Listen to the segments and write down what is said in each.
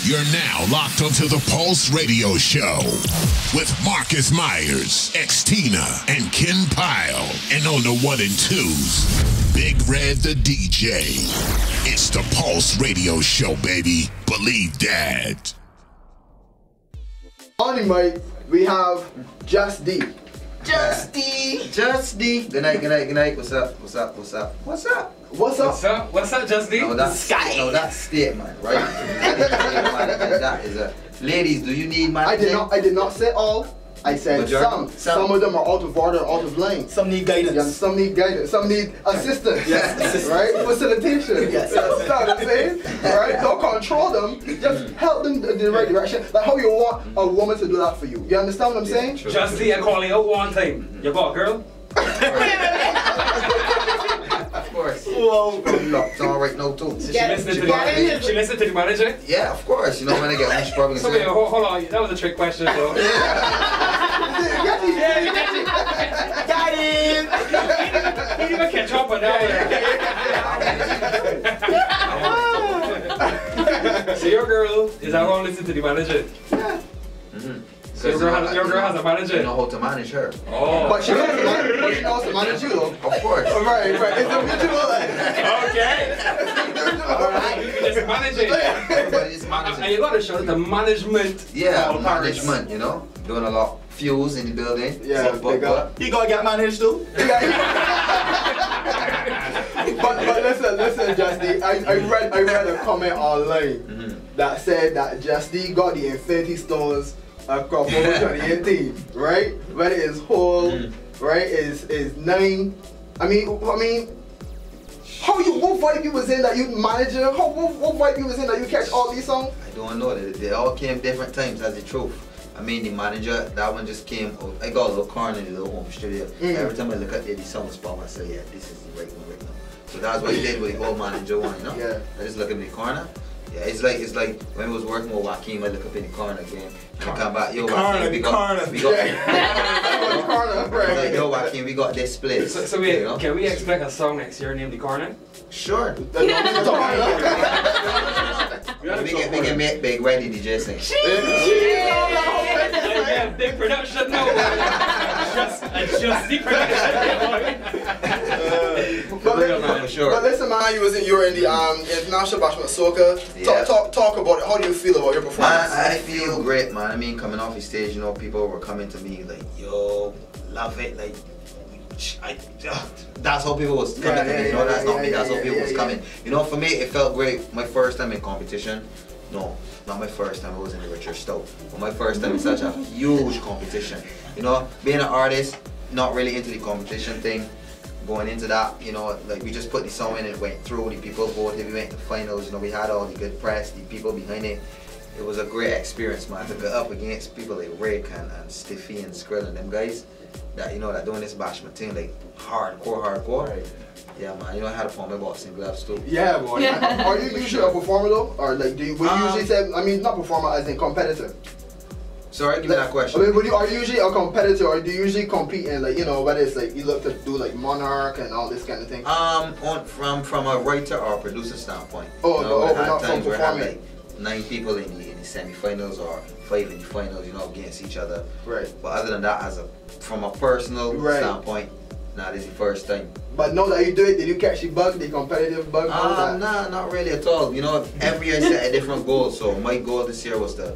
You're now locked onto the Pulse Radio Show with Marcus Myers, Xtina, and Ken Pyle. And on the 1 and 2s, Big Red the DJ. It's the Pulse Radio Show, baby. Believe that. On the mic, we have Jus D. Jus D. Jus D. Good night, good night, good night. What's up? What's up? What's up? What's up? What's up? What's up? What's up, Jus D? No, that's Sky. No, that's statement, right? That is a. Ladies, do you need managing? I did not say all. I said Majority? some of them are out of order, out of line. Some need guidance. Yeah, some need guidance. Some need assistance. Yes, assistance. Right? Facilitation. Yes. You understand what I'm saying? Right? Don't control them. Just help them in the right direction. Like how you want a woman to do that for you. You understand what I'm saying? True. Jus D, I call you out one time. You got a girl? Of course. Whoa. No, it's all right now too. She listened to the manager? She listened to the manager? Yeah, of course. You know when I get she's probably So gonna wait, say. hold on. That was a trick question, though. Got him. He didn't even catch up on that one. So your girl is out on listen to the manager? Yeah. So your girl has a manager? You know how to manage her. Oh. But she knows to manage you though. Of course. Right. It's a mutual. Okay. Alright, you can just manage it. Everybody's managing. And you got to show that the management. Yeah, all parties. management, you know? Doing a lot of fuels in the building. Yeah, big up. You gonna get managed too? But listen, Jus D. I read a comment online that said that Jus D got the Infinity Stones across over 2018, right? Whether it's whole, right? Is 9. I mean, what vibe you was in that you manager? What vibe you was in that you catch all these songs? I don't know. They all came different times, that's the truth. I mean, the manager, that one just came. I got a little corner in the little home studio. Every time I look at the song spot, I say, yeah, this is the right one right now. So that's what he did with the whole manager one, you know? Yeah. I just look in the corner. Yeah, it's like when I was working with Joaquin, I look up in the corner again. And I come back, yo, Joaquin, we got like, yo, Joaquin, we got this split. So wait, can we expect a song next year named The Corner? Sure. We can make Big Ready DJ sing. Yeah, big production, no. Just the production. But listen, man, you were in the international bashment soca. Yeah. Talk about it. How do you feel about your performance? I feel great, man. I mean, coming off the stage, you know, people were coming to me like, yo, love it, like. That's how people was coming to me, you know, that's not me, that's how people was coming. You know, for me, it felt great. My first time in competition, no, not my first time, I was in the Richard Stowe, but my first time in such a huge competition. You know, being an artist, not really into the competition thing, going into that, you know, like we just put the song in and it went through, the people voted, we went to finals, you know, we had all the good press, the people behind it. It was a great experience, man, to go up against people like Rick and Stiffy and Skrill and them guys. That, you know, that doing this bashment thing, like hardcore. Right. Yeah, man, you know, I had to put my boxing gloves too. Yeah, boy. Yeah. Are you usually a performer though? Or like, will you usually say, I mean, not performer as in competitor? Sorry, give me that question. I mean, are you usually a competitor or do you usually compete in, like, you know, whether it's like you look to do like Monarch and all this kind of thing? From a writer or producer standpoint. Oh, you know, but not from performing. Like 9 people in the semi-finals or 5 in the finals, you know, against each other. Right. But other than that, from a personal standpoint, nah, this is the first time. But now that you do it, did you catch the bug, the competitive bug? Nah, not really at all. You know, every year I set a different goal. So my goal this year was to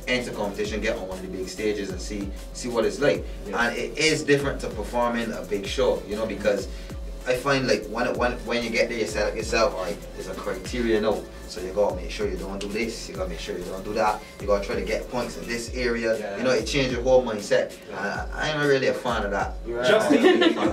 enter competition, get on one of the big stages and see what it's like. Yeah. And it is different to performing a big show, you know, because I find like when you get there, you set up yourself, alright, there's a criteria now. So you gotta make sure you don't do this, you gotta make sure you don't do that, you gotta try to get points in this area, you know, it changes your whole mindset. I'm not really a fan of that. Jus D,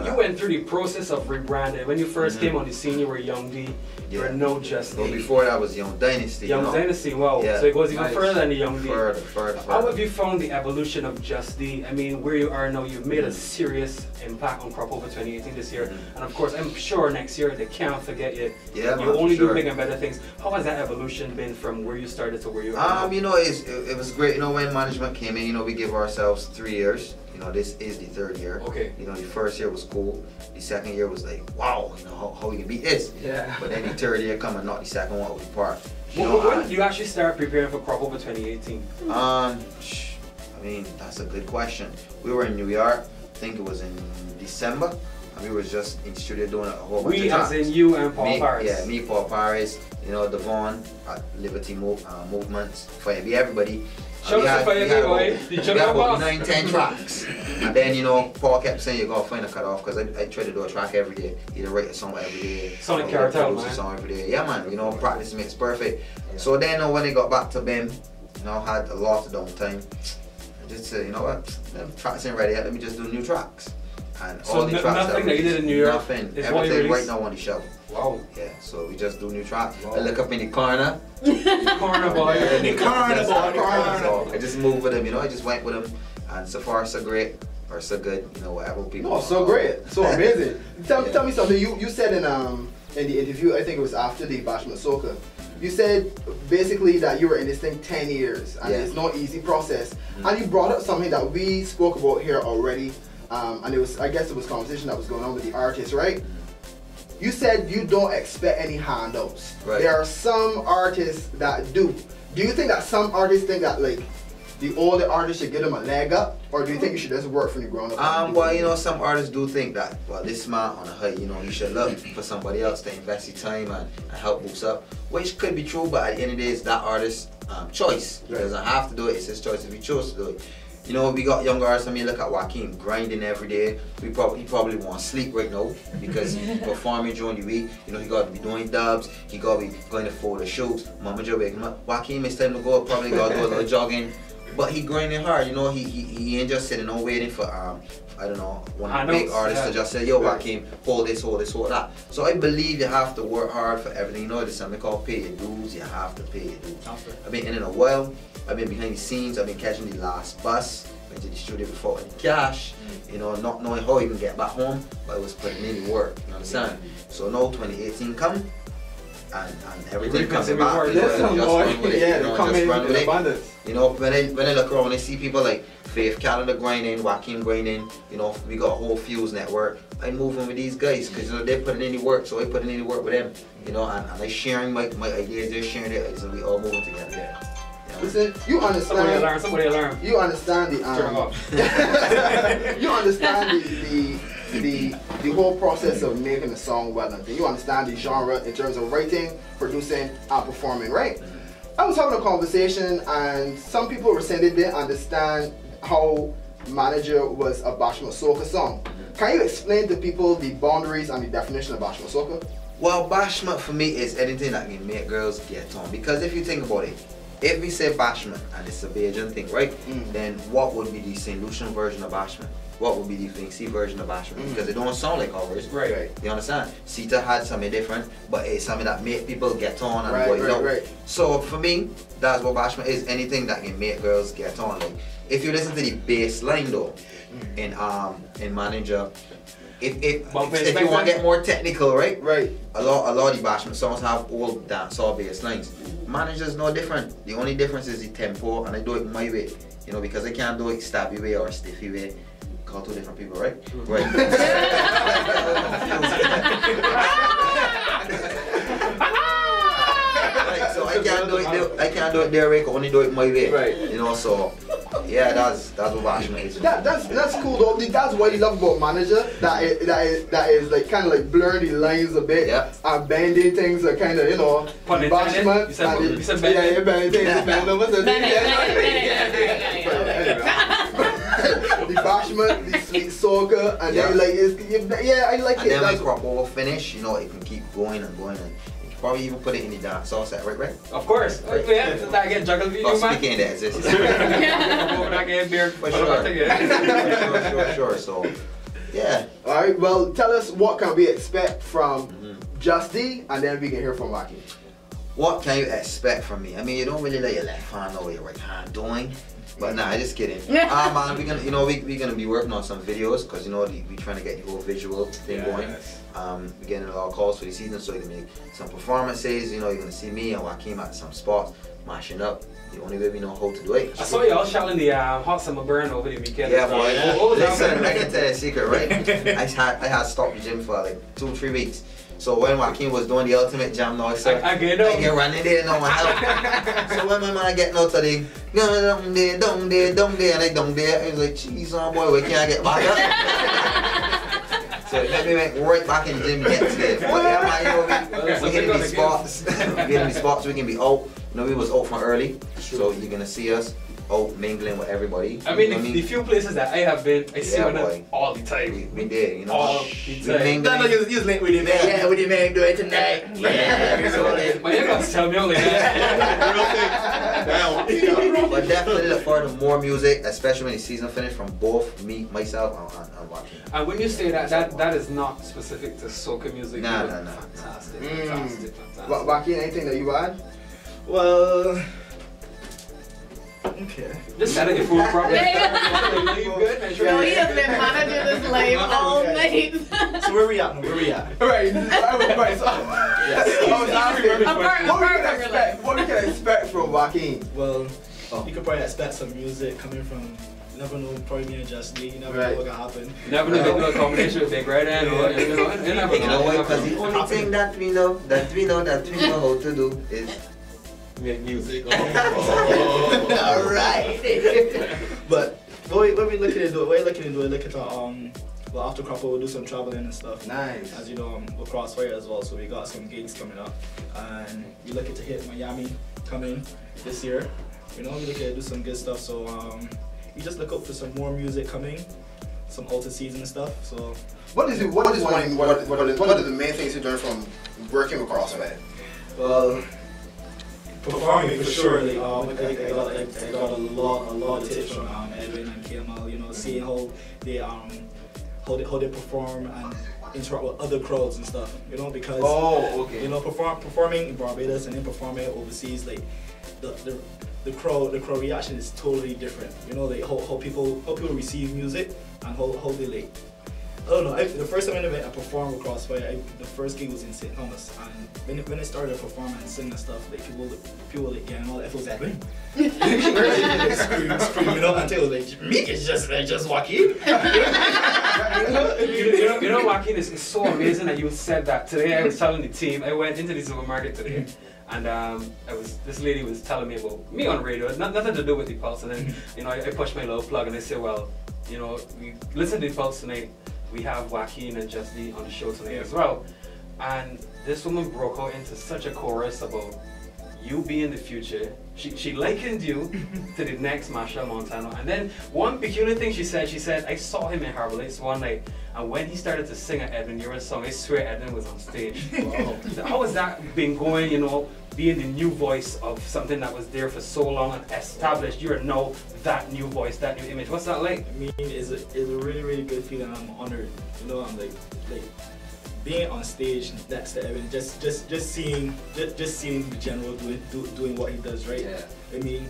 you went through the process of rebranding. When you first came on the scene, you were Young D, you were no Jus D. Well, before that was Young Dynasty. Young Dynasty, wow. Yeah. So it goes even further than the Young D. Further. How have you found the evolution of Jus D? I mean, where you are now, you've made a serious impact on Crop Over 2018 this year. And of course, I'm sure next year they can't forget you. Yeah, you only do bigger and better things. How has that evolution been from where you started to where you are now? You know, it was great. You know, when management came in, you know, we give ourselves 3 years. You know, this is the 3rd year. Okay. You know, the first year was cool. The second year was like, wow, you know, how you can beat this. Yeah. But then the 3rd year come and knock the second one out of the park. When did you actually start preparing for Crop Over 2018? I mean, that's a good question. We were in New York, I think it was in December, and we were just in the studio doing a whole bunch of tracks. We as in you and Paul Paris. Yeah, me, Paul Paris, you know, Devon at Liberty Movements, Firebee, everybody. Shout out to Firebee, boy. We had about 9-10 tracks. And then, you know, Paul kept saying, you gotta find a cutoff, because I try to do a track every day. Either write a song every day. Sonic Cartel, man. A song every day. Yeah, man, you know, practice makes perfect. Yeah. So then, when I got back to BIM, you know, I had a lot of downtime. I just said, you know what, the tracks ain't ready yet, let me just do new tracks. And so all the tracks nothing that you did in New York? Nothing. Everything right now on the shelf. Wow. Yeah, so we just do new tracks. Wow. I look up in the corner. Corner boy. In the corner boy. So I just moved with him, you know, I just went with him. And so far so great, or so good, you know, whatever people. No, so great, so amazing. Tell me something. You said in the interview, I think it was after the Bashment Soca, you said basically that you were in this thing 10 years and it's no easy process. And you brought up something that we spoke about here already, and it was, I guess it was conversation that was going on with the artists, right? You said you don't expect any handouts. Right. There are some artists that do. Do you think that some artists think that like the older artists should give them a leg up, or do you think you should just work from the ground up? Well, you know, some artists do think that, well, this man on a height, you know, you should look for somebody else to invest your time and help boost up, which could be true, but at the end of the day, it's that artist's choice. He doesn't have to do it, it's his choice if he chose to do it. You know, we got younger artists. I mean, look at Joaquin, grinding every day. He probably won't sleep right now because he's performing during the week. You know, he got to be doing dubs. He got to be going to photo shoots. Mama Joe waking him up. Joaquin, it's time to go. Probably got to do a little jogging. But he grinding hard. You know, he ain't just sitting on waiting for I don't know, one of the big artists to just say, yo, Joaquin, hold this, hold this, hold that. So I believe you have to work hard for everything. You know, there's something called pay your dues. You have to pay your dues. I've been in a while. I've been behind the scenes. I've been catching the last bus. Went to the studio before in cash. You know, not knowing how I even get back home, but I was putting in the work. You understand? So now 2018 come. And everything comes back. You know, when I look around, I see people like Faith Calendar grinding, Joaquin grinding. You know, we got a whole Fuse network. I'm moving with these guys because, you know, they're putting in the work, so I putting in the work with them. You know, and I sharing my ideas, they're sharing their ideas, and we all moving together. Yeah. Listen, you understand. Somebody alarm. You understand the Turn them off. you understand the whole process of making a song well done. You understand the genre in terms of writing, producing, and performing, right? I was having a conversation, and some people were saying they didn't understand how Manager was a Bashment Soca song. Can you explain to people the boundaries and the definition of Bashment Soca? Well, Bashment for me is anything that can make girls get on. Because if you think about it, if we say Bashment and it's a Bajan thing, right? Then what would be the St. Lucian version of Bashment? What would be the Vinci version of Bashment? Because it don't sound like ours. Right. You understand? Sita had something different, but it's something that make people get on and Right. So for me, that's what Bashment is. Anything that can make girls get on. Like, if you listen to the bass line though, in Manager, if you want to get more technical, right? Right. A lot of the Bashment songs have old dancehall bass lines. Manager's no different. The only difference is the tempo, and I do it my way. You know, because I can't do it stabby way or stiffy way. Call two different people, right? Right. Right. So I can't do it their way. I can only do it my way. Right. You know, so yeah, that's what Bashment is. That's cool though. That's what you love about Manager. That is like kind of like blurring the lines a bit and bending things, are kind of, you know, Bashment. You said bending. Yeah, bending things. The Bashment, the sweet soca, and then like I like and it. And then when Crop Over finish, you know, it can keep going and going, and you can probably even put it in the dancehall set, right? Of course. Right. Yeah, that get juggled with you, man. Speaking that exists. For sure. So, yeah. All right. Well, tell us what can we expect from Jus D, and then we can hear from Joaquin. What can you expect from me? I mean, you don't really let your left hand know what your right hand doing. But nah, just kidding. Man, we're gonna be working on some videos because, you know, we're trying to get the whole visual thing going. We're getting a lot of calls for the season, so you're gonna make some performances. You know, you're gonna see me and Joaquin at some spots mashing up. The only way we know how to do it. I saw y'all shouting the hot summer burn over the weekend. Yeah, boy. Listen, I can tell you a secret, right? I had stopped the gym for like 2-3 weeks. So when Joaquin was doing the ultimate jam now, so I get up. I get running there, no one help. So when my man get out of the down there, and I down there, I was like, jeez, oh boy, where can I get back up? So it made me went right back in the gym next day. But yeah, man, you know, we hitting these spots. We hitting these spots, we can be out. You know, we was out from early, so you're gonna see us out mingling with everybody. I mean, the few places that I have been, I see them all the time. We did, you know. All the time. No, you link with him. Yeah, with him, man, do it tonight. Yeah. But you're gonna tell me only that. But definitely look forward to more music, especially when the season finished, from both me, myself, and Joaquin. And when you say that is not specific to soca music. No. Fantastic, fantastic. Joaquin, anything that you add? Well, okay. Just set your food properly. You good, man? No, he has been managing this life all night. So where we at now? Where we at? Right, right. So, I was asking, what we can expect from Joaquin? Well, you could probably expect some music coming from. You never know, probably me and Jus D. You never know what can happen. You never know if they do a combination with Big Red and you know what? Because the only thing that we know how to do is make music. Alright. But what we looking to do? We're looking to well, after Crop we'll do some traveling and stuff. Nice. As you know, we're Crossfire as well, so we got some gigs coming up, and we're looking to hit Miami coming this year. You know, we're looking to do some good stuff. So you just look up for some more music coming, some alter season and stuff. So what are the main things you learned from working with Crossfire? Well, performing for sure. Like, I got a lot of tips from Edwin and KML. You know, seeing how they perform and interact with other crowds and stuff. You know, because you know, performing in Barbados and then performing overseas, like the crowd reaction is totally different. You know, like how people receive music and how they like. I don't know. The first time I performed with Crossfire, the first gig was in St. Thomas, and when I started performing and singing and stuff, like people like getting all F.O.'s happening. Screaming up until like, me is just Joaquin. You know, Joaquin is so amazing that you said that. Today I was telling the team, I went into the supermarket today, and this lady was telling me about me on radio, nothing to do with the Pulse, and then you know I pushed my little plug and I said, well, you know, we listen to the Pulse tonight. We have Joaquin and Jus D on the show tonight as well. And this woman broke out into such a chorus about you being the future. She likened you to the next Marshall Montano. And then one peculiar thing she said, I saw him in Harbor Lakes one night, and when he started to sing an Edwin Uran song, I swear Edwin was on stage. Wow. How has that been going, you know, being the new voice of something that was there for so long and established? You're now that new voice, that new image. What's that like? I mean, it's a really, really good feeling. I'm honored. You know, I'm like being on stage next to Evan, just seeing the general doing what he does, right? Yeah. I mean,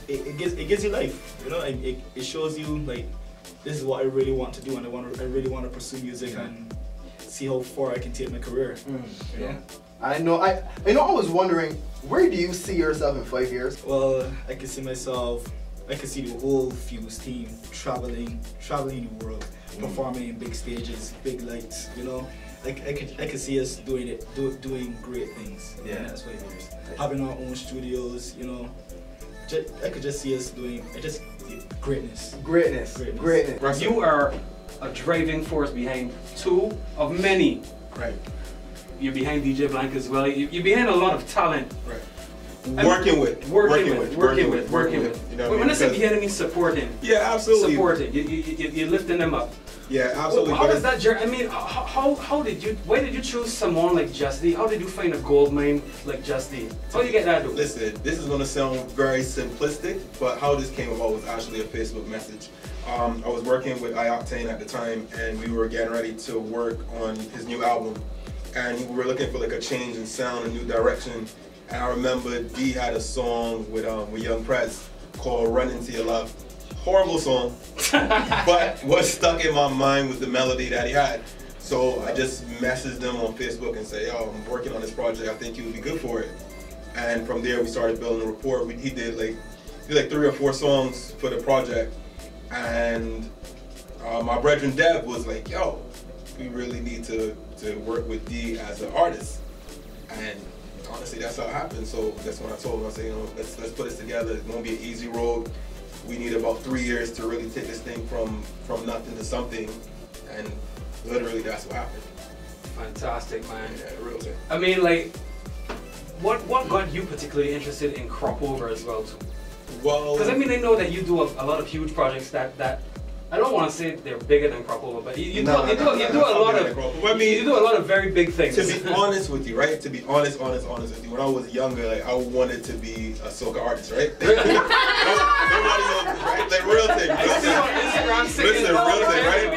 it gives you life. You know, it shows you like this is what I really want to do, and I really want to pursue music and see how far I can take my career. You know? I know. I was wondering, where do you see yourself in 5 years? Well, I can see myself. I can see the whole Fuse team traveling the world, performing in big stages, big lights. You know, I could see us doing great things. Yeah, that's 5 years. Having our own studios. You know, I could just see us doing greatness. You are a driving force behind two of many. Right. You're behind DJ Blank as well. You're behind a lot of talent. Right. Working with. You know, when I say behind, I mean supporting. Yeah, absolutely. Supporting. You're lifting them up. Yeah, absolutely. How does that journey? I mean, why did you choose someone like Jus D? How did you find a gold mine like Jus D? How did you get that to? Listen, this is gonna sound very simplistic, but how this came about was actually a Facebook message. I was working with iOctane at the time, and we were getting ready to work on his new album. And we were looking for like a change in sound, a new direction. And I remember D had a song with Young Prez called Run Into Your Love. Horrible song, but what stuck in my mind was the melody that he had. So I just messaged him on Facebook and said, yo, I'm working on this project, I think you would be good for it. And from there we started building a rapport. He did like 3 or 4 songs for the project. And my brethren Dev was like, yo, we really need to to work with D as an artist. And honestly, that's how it happened. So that's when I told him, I said, you know, let's put this together. It won't be an easy road. We need about 3 years to really take this thing from nothing to something. And literally, that's what happened. Fantastic, man. Yeah, real thing. I mean, like, what got you particularly interested in crop over as well, too? Well, because I mean, I know that you do a lot of huge projects that I don't want to say they're bigger than crop over, but you do a lot of very big things. To be honest with you, right? To be honest with you, when I was younger, like I wanted to be a soca artist, right? Nobody knows this, right? Like real thing. Listen, real thing, right?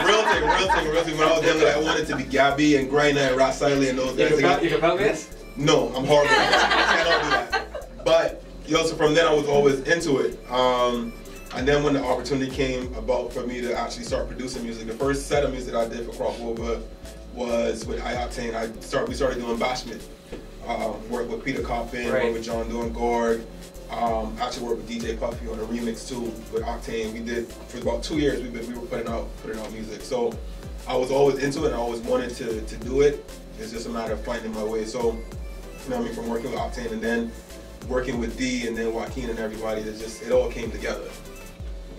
Real thing. When I was younger, like, I wanted to be Gabby and Griner and Rat Siley and those guys. You can help this? No, I'm horrible. I cannot do that. But so from then I was always into it. And then when the opportunity came about for me to actually start producing music, the first set of music I did for Crop Over was with I-Octane. We started doing bashment. Worked with Peter Coppin, worked with John Doe and Gord. Actually worked with DJ Puffy on a remix too with Octane. We did for about 2 years. We were putting out music. So I was always into it and I always wanted to do it. It's just a matter of finding my way. So, you know what I mean, from working with Octane and then working with D and then Joaquin and everybody, it all came together.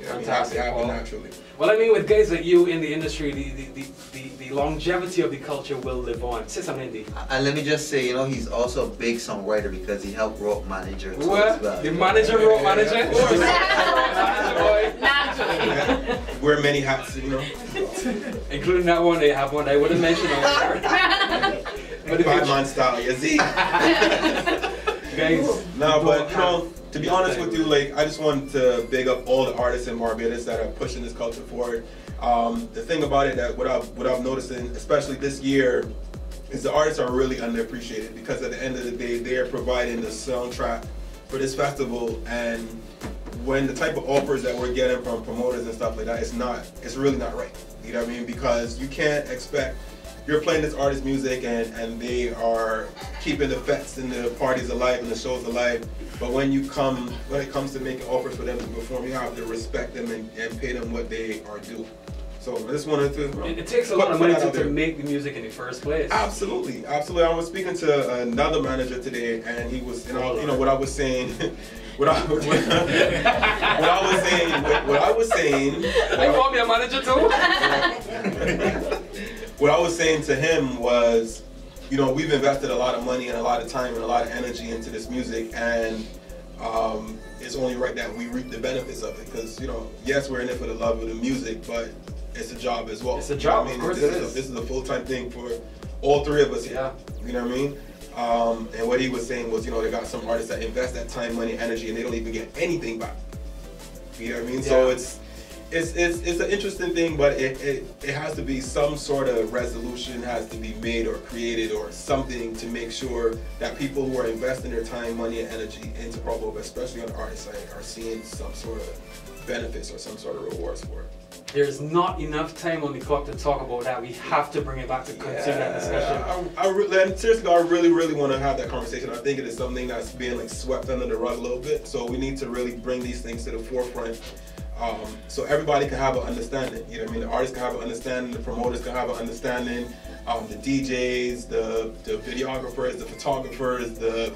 Fantastic. It happened naturally. Well, I mean, with guys like you in the industry, the longevity of the culture will live on. Say something, D. And let me just say, you know, he's also a big songwriter because he helped wrote Manager too what? as well. The manager wrote Manager? Naturally. Wear many hats, you know. Including that one, they have one I wouldn't mention on there. But Batman style, you see. Guys. No, but you know, to be honest with you, like I just want to big up all the artists in Barbados that are pushing this culture forward. The thing about it that what I've noticed, especially this year, is the artists are really underappreciated because at the end of the day, they are providing the soundtrack for this festival. And when the type of offers that we're getting from promoters and stuff like that, it's really not right. You know what I mean? Because you can't expect. You're playing this artist's music and they are keeping the fests and the parties alive and the shows alive. But when it comes to making offers for them to perform, you have to respect them and pay them what they are due. So I just wanted to. It takes a lot of money to make the music in the first place. Absolutely. I was speaking to another manager today, and he was, you know what I was saying. What I was saying. You want me a manager too? What I was saying to him was, you know, we've invested a lot of money and a lot of time and a lot of energy into this music, and it's only right that we reap the benefits of it. Because, you know, yes, we're in it for the love of the music, but it's a job as well. It's a job, you know of course this it is. This is a full-time thing for all three of us here. Yeah. You know what I mean? And what he was saying was, you know, they got some artists that invest that time, money, energy, and they don't even get anything back. You know what I mean? Yeah. So it's an interesting thing, but it has to be some sort of resolution has to be made or created or something to make sure that people who are investing their time, money, and energy into Crop Over, especially on the artist side, are seeing some sort of benefits or some sort of rewards for it. There's not enough time on the clock to talk about that. We have to bring it back to continue that discussion. Seriously, I really want to have that conversation. I think it is something that's being like swept under the rug a little bit. So we need to really bring these things to the forefront. So everybody can have an understanding, you know what I mean? The artists can have an understanding, the promoters can have an understanding, the DJs, the videographers, the photographers, the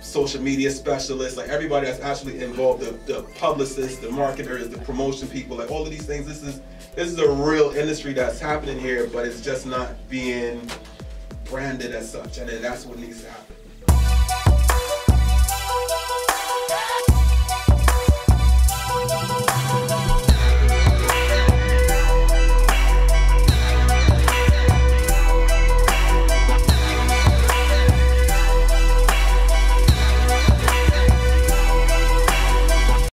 social media specialists, like everybody that's actually involved, the publicists, the marketers, the promotion people, like all of these things. This is a real industry that's happening here, but it's just not being branded as such, and that's what needs to happen.